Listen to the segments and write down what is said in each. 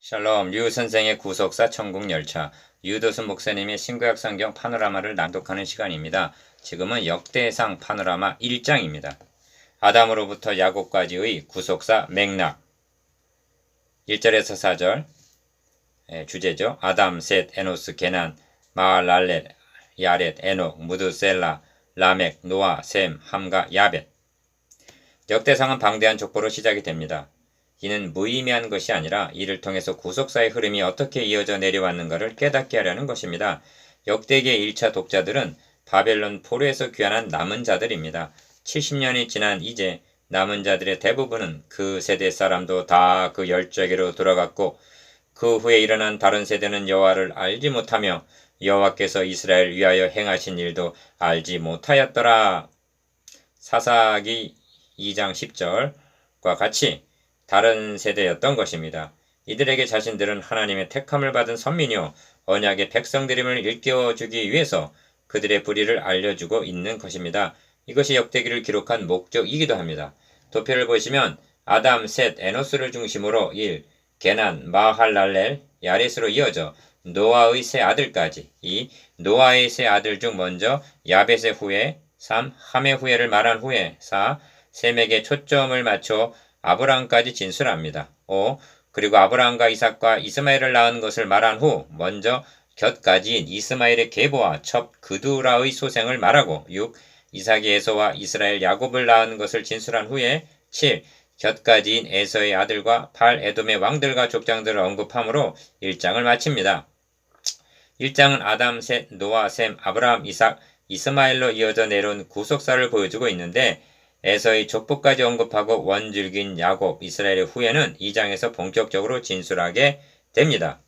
샬롬, 류 선생의 구속사 천국열차, 유도순 목사님의 신구약 성경 파노라마를 낭독하는 시간입니다. 지금은 역대상 파노라마 1장입니다. 아담으로부터 야곱까지의 구속사 맥락 1절에서 4절 주제죠. 아담, 셋, 에노스, 게난, 마할랄렛, 야렛, 에녹, 무드셀라, 라멕, 노아, 셈, 함과 야벳. 역대상은 방대한 족보로 시작이 됩니다. 이는 무의미한 것이 아니라 이를 통해서 구속사의 흐름이 어떻게 이어져 내려왔는가를 깨닫게 하려는 것입니다. 역대기의 1차 독자들은 바벨론 포로에서 귀환한 남은 자들입니다. 70년이 지난 이제 남은 자들의 대부분은 그 세대 사람도 다 그 열조에게로 돌아갔고 그 후에 일어난 다른 세대는 여호와를 알지 못하며 여호와께서 이스라엘 위하여 행하신 일도 알지 못하였더라. 사사기 2장 10절과 같이 다른 세대였던 것입니다. 이들에게 자신들은 하나님의 택함을 받은 선민이요 언약의 백성들임을 일깨워주기 위해서 그들의 불의를 알려주고 있는 것입니다. 이것이 역대기를 기록한 목적이기도 합니다. 도표를 보시면 아담, 셋, 에노스를 중심으로 1. 게난, 마할랄렐, 야렛으로 이어져 노아의 세 아들까지 2. 노아의 세 아들 중 먼저 야벳의 후에 3. 함의 후예를 말한 후에 4. 셈에게 초점을 맞춰 아브라함까지 진술합니다. 5. 그리고 아브라함과 이삭과 이스마엘을 낳은 것을 말한 후 먼저 곁가지인 이스마엘의 계보와 첩 그두라의 소생을 말하고 6. 이삭이 에서와 이스라엘 야곱을 낳은 것을 진술한 후에 7. 곁가지인 에서의 아들과 8. 에돔의 왕들과 족장들을 언급함으로 1장을 마칩니다. 1장은 아담, 셋, 노아, 셈, 아브라함, 이삭, 이스마엘로 이어져 내려온 구속사를 보여주고 있는데 에서의 족보까지 언급하고 원줄기인 야곱, 이스라엘의 후예는 2장에서 본격적으로 진술하게 됩니다.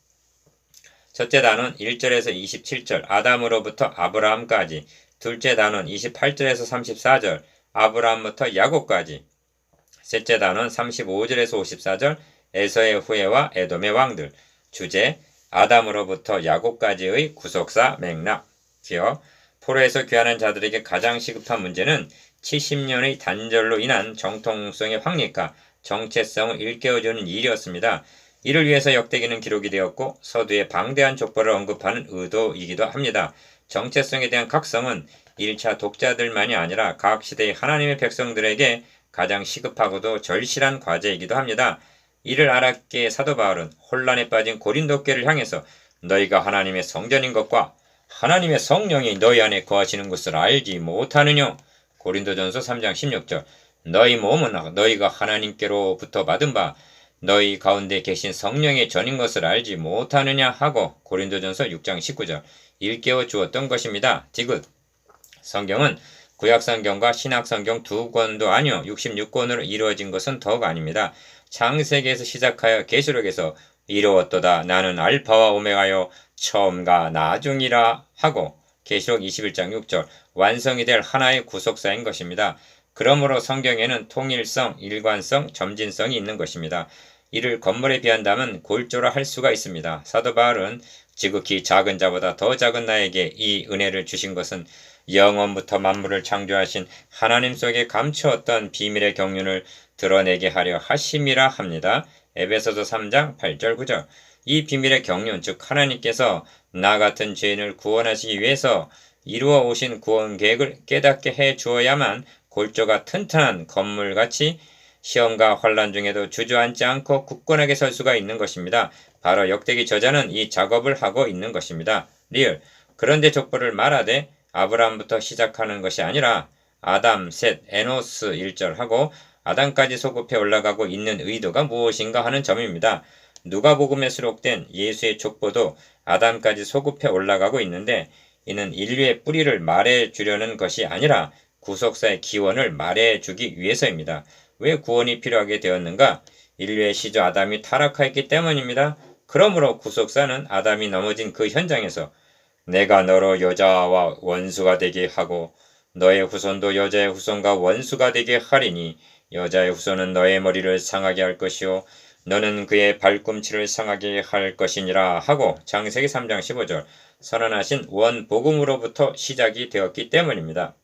첫째 단원 1절에서 27절 아담으로부터 아브라함까지, 둘째 단원 28절에서 34절 아브라함부터 야곱까지, 셋째 단원 35절에서 54절 에서의 후예와 에돔의 왕들. 주제 아담으로부터 야곱까지의 구속사 맥락. 기억 포로에서 귀환한 자들에게 가장 시급한 문제는 70년의 단절로 인한 정통성의 확립과 정체성을 일깨워주는 일이었습니다. 이를 위해서 역대기는 기록이 되었고 서두에 방대한 족보를 언급하는 의도이기도 합니다. 정체성에 대한 각성은 1차 독자들만이 아니라 각 시대의 하나님의 백성들에게 가장 시급하고도 절실한 과제이기도 합니다. 이를 알았기에 사도 바울은 혼란에 빠진 고린도교를 향해서 너희가 하나님의 성전인 것과 하나님의 성령이 너희 안에 거하시는 것을 알지 못하느냐. 고린도전서 3장 16절 너희 몸은 너희가 하나님께로부터 받은 바 너희 가운데 계신 성령의 전인 것을 알지 못하느냐 하고 고린도전서 6장 19절 일깨워 주었던 것입니다. 디귿 성경은 구약성경과 신약성경 두 권도 아니요 66권으로 이루어진 것은 더욱 아닙니다. 창세기에서 시작하여 계시록에서 이루었도다 나는 알파와 오메가요 처음과 나중이라 하고 계시록 21장 6절 완성이 될 하나의 구속사인 것입니다. 그러므로 성경에는 통일성, 일관성, 점진성이 있는 것입니다. 이를 건물에 비한다면 골조라 할 수가 있습니다. 사도 바울은 지극히 작은 자보다 더 작은 나에게 이 은혜를 주신 것은 영원부터 만물을 창조하신 하나님 속에 감추었던 비밀의 경륜을 드러내게 하려 하심이라 합니다. 에베소서 3장 8절 9절 이 비밀의 경륜 즉 하나님께서 나 같은 죄인을 구원하시기 위해서 이루어 오신 구원 계획을 깨닫게 해 주어야만 골조가 튼튼한 건물같이 시험과 환란 중에도 주저앉지 않고 굳건하게 설 수가 있는 것입니다. 바로 역대기 저자는 이 작업을 하고 있는 것입니다. 리을 그런데 족보를 말하되 아브라함부터 시작하는 것이 아니라 아담, 셋, 에노스 1절 하고 아담까지 소급해 올라가고 있는 의도가 무엇인가 하는 점입니다. 누가복음에 수록된 예수의 족보도 아담까지 소급해 올라가고 있는데 이는 인류의 뿌리를 말해주려는 것이 아니라 구속사의 기원을 말해주기 위해서입니다. 왜 구원이 필요하게 되었는가? 인류의 시조 아담이 타락하였기 때문입니다. 그러므로 구속사는 아담이 넘어진 그 현장에서 내가 너로 여자와 원수가 되게 하고 너의 후손도 여자의 후손과 원수가 되게 하리니 여자의 후손은 너의 머리를 상하게 할 것이요 너는 그의 발꿈치를 상하게 할 것이니라 하고 창세기 3장 15절 선언하신 원복음으로부터 시작이 되었기 때문입니다.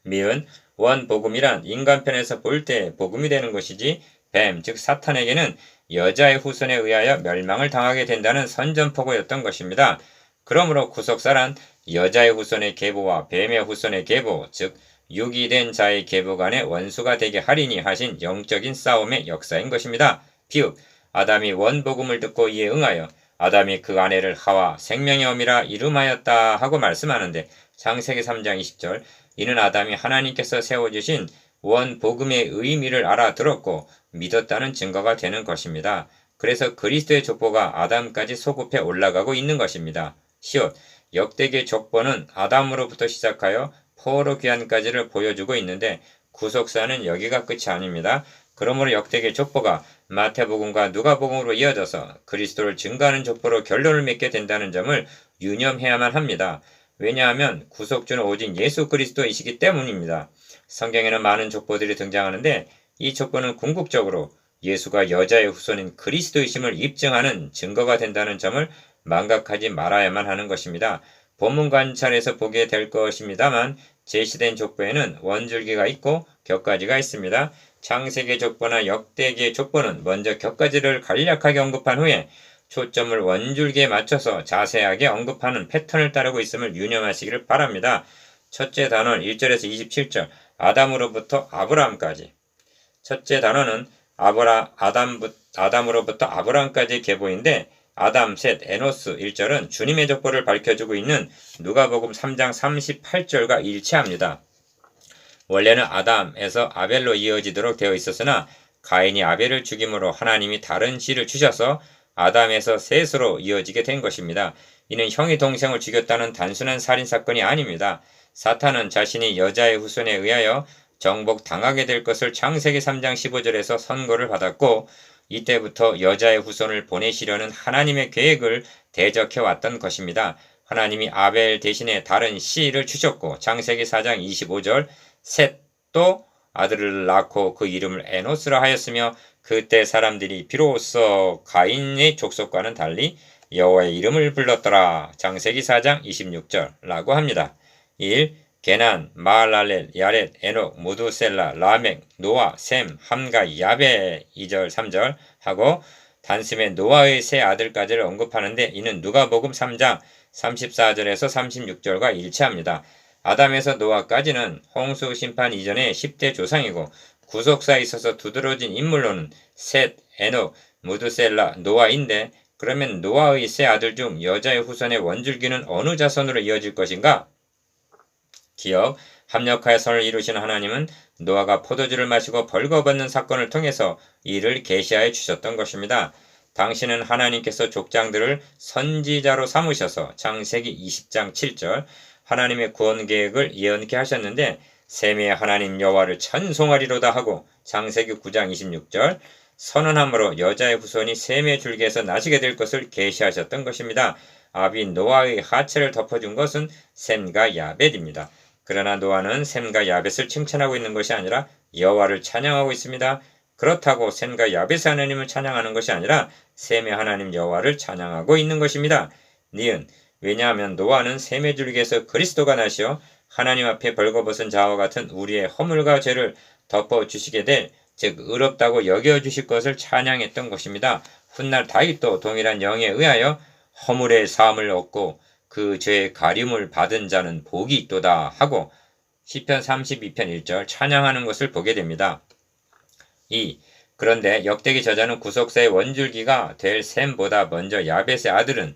미은 원복음이란 인간편에서 볼 때 복음이 되는 것이지 뱀 즉 사탄에게는 여자의 후손에 의하여 멸망을 당하게 된다는 선전포고였던 것입니다. 그러므로 구속사란 여자의 후손의 계보와 뱀의 후손의 계보, 즉 육이 된 자의 계보 간의 원수가 되게 하리니 하신 영적인 싸움의 역사인 것입니다. 비읍 아담이 원복음을 듣고 이에 응하여 아담이 그 아내를 하와 생명의 어미라 이름하였다 하고 말씀하는데 창세기 3장 20절 이는 아담이 하나님께서 세워주신 원복음의 의미를 알아들었고 믿었다는 증거가 되는 것입니다. 그래서 그리스도의 족보가 아담까지 소급해 올라가고 있는 것입니다. 시옷 역대기의 족보는 아담으로부터 시작하여 포로 귀환까지를 보여주고 있는데 구속사는 여기가 끝이 아닙니다. 그러므로 역대기의 족보가 마태복음과 누가복음으로 이어져서 그리스도를 증거하는 족보로 결론을 맺게 된다는 점을 유념해야만 합니다. 왜냐하면 구속주는 오직 예수 그리스도이시기 때문입니다. 성경에는 많은 족보들이 등장하는데 이 족보는 궁극적으로 예수가 여자의 후손인 그리스도이심을 입증하는 증거가 된다는 점을 망각하지 말아야만 하는 것입니다. 본문 관찰에서 보게 될 것입니다만 제시된 족보에는 원줄기가 있고 격가지가 있습니다. 창세기 족보나 역대기의 족보는 먼저 격가지를 간략하게 언급한 후에 초점을 원줄기에 맞춰서 자세하게 언급하는 패턴을 따르고 있음을 유념하시기를 바랍니다. 첫째 단원 1절에서 27절 아담으로부터 아브라함까지 첫째 단원은 아담으로부터 아브라함까지 계보인데 아담, 셋, 에노스 1절은 주님의 족보를 밝혀주고 있는 누가복음 3장 38절과 일치합니다. 원래는 아담에서 아벨로 이어지도록 되어 있었으나 가인이 아벨을 죽임으로 하나님이 다른 씨를 주셔서 아담에서 셋으로 이어지게 된 것입니다. 이는 형이 동생을 죽였다는 단순한 살인사건이 아닙니다. 사탄은 자신이 여자의 후손에 의하여 정복당하게 될 것을 창세기 3장 15절에서 선고를 받았고 이때부터 여자의 후손을 보내시려는 하나님의 계획을 대적해 왔던 것입니다. 하나님이 아벨 대신에 다른 씨를 주셨고 창세기 4장 25절 셋도 아들을 낳고 그 이름을 에노스라 하였으며 그때 사람들이 비로소 가인의 족속과는 달리 여호와의 이름을 불렀더라. 창세기 4장 26절라고 합니다. 1. 게난, 마할랄렐, 야렛, 에녹, 무두셀라, 라멕, 노아, 셈, 함과 야베 2절 3절 하고 단숨에 노아의 세 아들까지를 언급하는데 이는 누가복음 3장 34절에서 36절과 일치합니다. 아담에서 노아까지는 홍수 심판 이전의 10대 조상이고 구속사에 있어서 두드러진 인물로는 셋, 에녹, 무두셀라, 노아인데 그러면 노아의 세 아들 중 여자의 후손의 원줄기는 어느 자손으로 이어질 것인가? 기억, 합력하여 선을 이루신 하나님은 노아가 포도주를 마시고 벌거벗는 사건을 통해서 이를 계시하여 주셨던 것입니다. 당신은 하나님께서 족장들을 선지자로 삼으셔서 창세기 20장 7절 하나님의 구원 계획을 예언케 하셨는데 셈의 하나님 여호와를 찬송하리로다 하고 창세기 9장 26절 선언함으로 여자의 후손이 셈의 줄기에서 나시게 될 것을 계시하셨던 것입니다. 아비 노아의 하체를 덮어준 것은 셈과 야벳입니다. 그러나 노아는 셈과 야벳을 칭찬하고 있는 것이 아니라 여호와를 찬양하고 있습니다. 그렇다고 셈과 야벳의 하나님을 찬양하는 것이 아니라 셈의 하나님 여호와를 찬양하고 있는 것입니다. 니은 왜냐하면 노아는 셈의 줄기에서 그리스도가 나시어 하나님 앞에 벌거벗은 자와 같은 우리의 허물과 죄를 덮어주시게 될 즉 의롭다고 여겨주실 것을 찬양했던 것입니다. 훗날 다윗도 동일한 영에 의하여 허물의 사함을 얻고 그 죄의 가림을 받은 자는 복이 있도다 하고 시편 32편 1절 찬양하는 것을 보게 됩니다. 2. 그런데 역대기 저자는 구속사의 원줄기가 될 셈보다 먼저 야벳의 아들은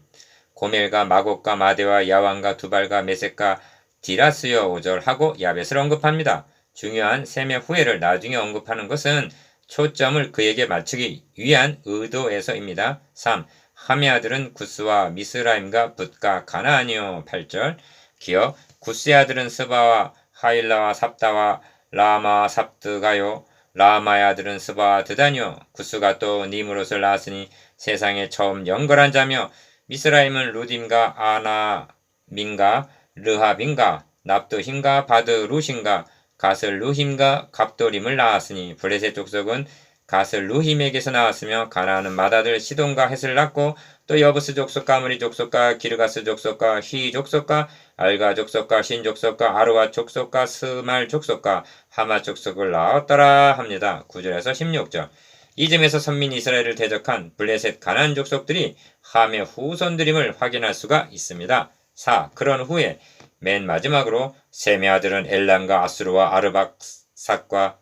고멜과 마곡과 마대와 야완과 두발과 메섹과 디라스여 5절 하고 야벳을 언급합니다. 중요한 셈의 후예를 나중에 언급하는 것은 초점을 그에게 맞추기 위한 의도에서입니다. 3. 함의 아들은 구스와 미스라임과 붓과 가나안이요 8절 기억 구스의 아들은 스바와 하일라와 삽다와 라마와 삽드가요 라마의 아들은 스바와 드다니요 구스가 또 니므롯을 낳았으니 세상에 처음 영걸한 자며 미스라임은 루딘과 아나민과 르하빈과 납두힘과 바드루신과 가슬루힘과 갑도림을 낳았으니 블레셋 족속은 가슬루힘에게서 나왔으며 가나안은 맏아들 시돈과 헷을 낳고 또 여부스 족속과 아므리 족속과 기르가스 족속과 히 족속과 알가 족속과 신 족속과 아르와 족속과 스말 족속과 하마 족속을 낳았더라 합니다. 9절에서 16절 이 점에서 선민 이스라엘을 대적한 블레셋 가나안 족속들이 함의 후손들임을 확인할 수가 있습니다. 4. 그런 후에 맨 마지막으로 셈의 아들은 엘람과 아수르와 아르박삭과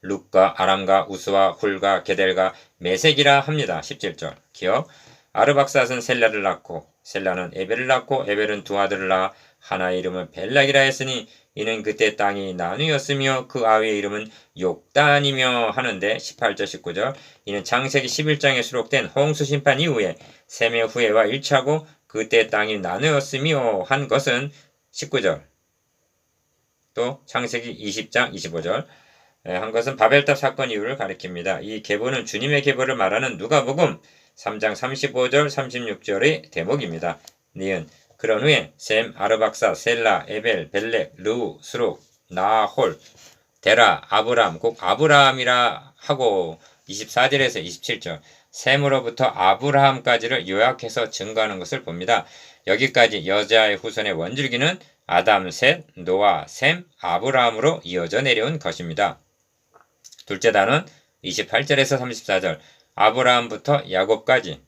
룻과 아람과 우스와 훌과 게델과 메색이라 합니다. 17절 기억. 아르박삿은 셀라를 낳고 셀라는 에벨을 낳고 에벨은 두 아들을 낳아 하나의 이름은 벨락이라 했으니 이는 그때 땅이 나누었으며 그 아우의 이름은 욕단이며 하는데 18절 19절 이는 창세기 11장에 수록된 홍수 심판 이후에 셈의 후예와 일치하고 그때 땅이 나누었으며 한 것은 19절 또 창세기 20장 25절 한 것은 바벨탑 사건 이후를 가리킵니다. 이 계보는 주님의 계보를 말하는 누가복음 3장 35절 36절의 대목입니다. 니은 그런 후에 셈, 아르박사, 셀라, 에벨, 벨렉, 르우, 스룩, 나홀, 데라, 아브람, 꼭 아브라함이라 하고 24절에서 27절 셈으로부터 아브라함까지를 요약해서 증거하는 것을 봅니다. 여기까지 여자의 후손의 원줄기는 아담, 셋, 노아, 셈, 아브라함으로 이어져 내려온 것입니다. 둘째 단은 28절에서 34절 아브라함부터 야곱까지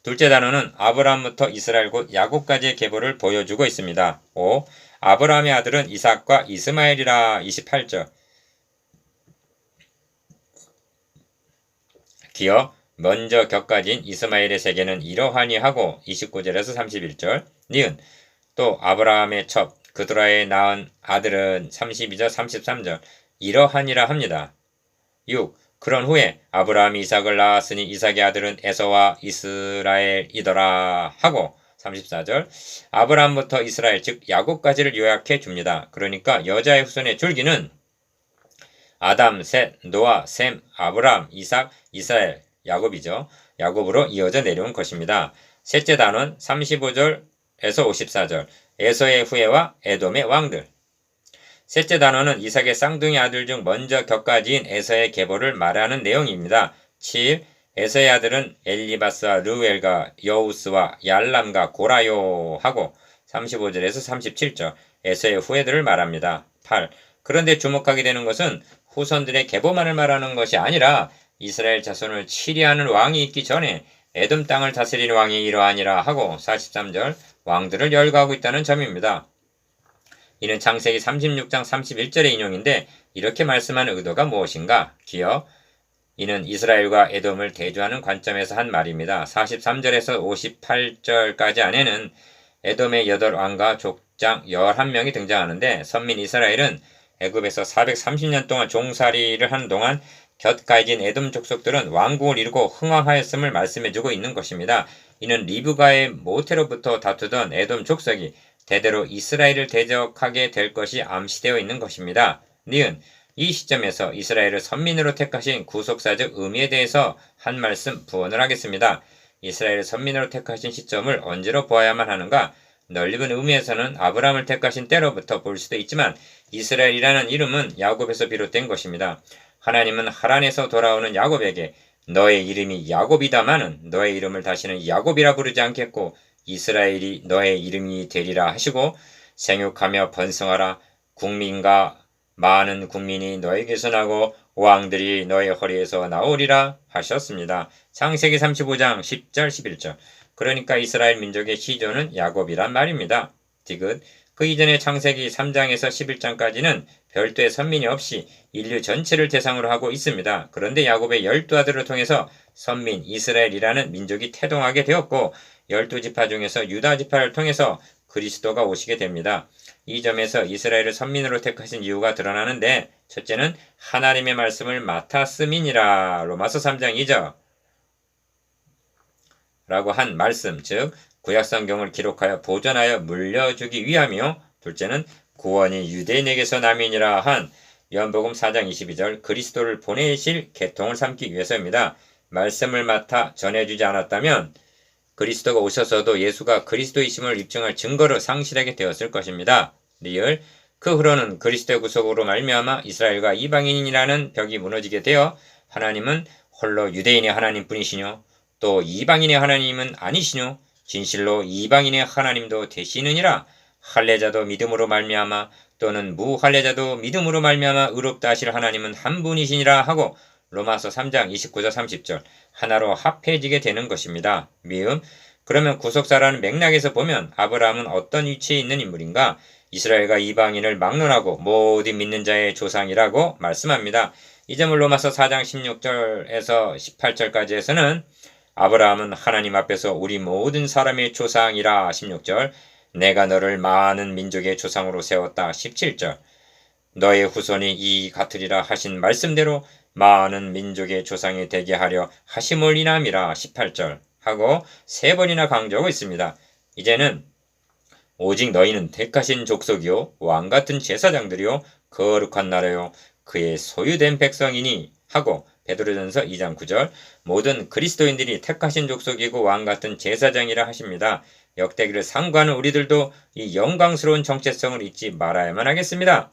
둘째 단어는 아브라함부터 이스라엘 곧 야곱까지의 계보를 보여주고 있습니다. 5. 아브라함의 아들은 이삭과 이스마엘이라 28절 기어 먼저 격가진 이스마엘의 세계는 이러하니 하고 29절에서 31절 니은 또 아브라함의 첩 그드라에 낳은 아들은 32절 33절 이러하니라 합니다. 6. 그런 후에 아브라함이 이삭을 낳았으니 이삭의 아들은 에서와 이스라엘이더라 하고 34절 아브라함부터 이스라엘 즉 야곱까지를 요약해 줍니다. 그러니까 여자의 후손의 줄기는 아담, 셋, 노아, 셈, 아브라함, 이삭, 이스라엘, 야곱이죠. 야곱으로 이어져 내려온 것입니다. 셋째 단원 35절에서 54절 에서의 후예와 에돔의 왕들 셋째 단어는 이삭의 쌍둥이 아들 중 먼저 격가지인 에서의 계보를 말하는 내용입니다. 7. 에서의 아들은 엘리바스와 르우엘과 여우스와 얄람과 고라요 하고 35절에서 37절 에서의 후예들을 말합니다. 8. 그런데 주목하게 되는 것은 후손들의 계보만을 말하는 것이 아니라 이스라엘 자손을 치리하는 왕이 있기 전에 에돔 땅을 다스리는 왕이 이러하니라 하고 43절 왕들을 열거하고 있다는 점입니다. 이는 창세기 36장 31절의 인용인데 이렇게 말씀하는 의도가 무엇인가? 기억. 이는 이스라엘과 에돔을 대조하는 관점에서 한 말입니다. 43절에서 58절까지 안에는 에돔의 8왕과 족장 11명이 등장하는데 선민 이스라엘은 애굽에서 430년 동안 종살이를 하는 동안 곁가해진 에돔 족속들은 왕국을 이루고 흥왕하였음을 말씀해주고 있는 것입니다. 이는 리브가의 모태로부터 다투던 에돔 족속이 대대로 이스라엘을 대적하게 될 것이 암시되어 있는 것입니다. 니은 이 시점에서 이스라엘을 선민으로 택하신 구속사적 의미에 대해서 한 말씀 부언을 하겠습니다. 이스라엘을 선민으로 택하신 시점을 언제로 보아야만 하는가? 넓은 의미에서는 아브라함을 택하신 때로부터 볼 수도 있지만 이스라엘이라는 이름은 야곱에서 비롯된 것입니다. 하나님은 하란에서 돌아오는 야곱에게 너의 이름이 야곱이다마는 너의 이름을 다시는 야곱이라 부르지 않겠고 이스라엘이 너의 이름이 되리라 하시고 생육하며 번성하라 국민과 많은 국민이 너에게서 나고 왕들이 너의 허리에서 나오리라 하셨습니다. 창세기 35장 10절 11절 그러니까 이스라엘 민족의 시조는 야곱이란 말입니다. 디귿 그 이전의 창세기 3장에서 11장까지는 별도의 선민이 없이 인류 전체를 대상으로 하고 있습니다. 그런데 야곱의 12아들을 통해서 선민 이스라엘이라는 민족이 태동하게 되었고 12지파 중에서 유다 지파를 통해서 그리스도가 오시게 됩니다. 이 점에서 이스라엘을 선민으로 택하신 이유가 드러나는데 첫째는 하나님의 말씀을 맡았음이니라 로마서 3장 2절 라고 한 말씀 즉 구약성경을 기록하여 보존하여 물려주기 위함이요 둘째는 구원이 유대인에게서 남이니라 한 요한복음 4장 22절 그리스도를 보내실 계통을 삼기 위해서입니다. 말씀을 맡아 전해주지 않았다면 그리스도가 오셔서도 예수가 그리스도이심을 입증할 증거를 상실하게 되었을 것입니다. 리을 그 후로는 그리스도의 구속으로 말미암아 이스라엘과 이방인이라는 벽이 무너지게 되어 하나님은 홀로 유대인의 하나님뿐이시뇨 또 이방인의 하나님은 아니시뇨 진실로 이방인의 하나님도 되시느니라 할례자도 믿음으로 말미암아 또는 무할례자도 믿음으로 말미암아 의롭다 하실 하나님은 한 분이시니라 하고 로마서 3장 29절 30절 하나로 합해지게 되는 것입니다. 미음. 그러면 구속사라는 맥락에서 보면 아브라함은 어떤 위치에 있는 인물인가? 이스라엘과 이방인을 막론하고 모든 믿는 자의 조상이라고 말씀합니다. 이 점을 로마서 4장 16절에서 18절까지에서는 아브라함은 하나님 앞에서 우리 모든 사람의 조상이라 16절, 내가 너를 많은 민족의 조상으로 세웠다 17절, 너의 후손이 이 같으리라 하신 말씀대로 많은 민족의 조상이 되게 하려 하심을 인함이라 18절 하고 3번이나 강조하고 있습니다. 이제는 오직 너희는 택하신 족속이요 왕같은 제사장들이요 거룩한 나라요 그의 소유된 백성이니 하고 베드로전서 2장 9절 모든 그리스도인들이 택하신 족속이고 왕같은 제사장이라 하십니다. 역대기를 상고하는 우리들도 이 영광스러운 정체성을 잊지 말아야만 하겠습니다.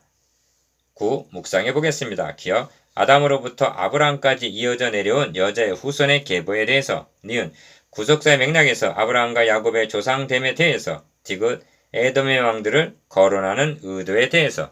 9. 묵상해 보겠습니다. 기억 아담으로부터 아브라함까지 이어져 내려온 여자의 후손의 계보에 대해서 니은 구속사의 맥락에서 아브라함과 야곱의 조상됨에 대해서 디귿 에돔의 왕들을 거론하는 의도에 대해서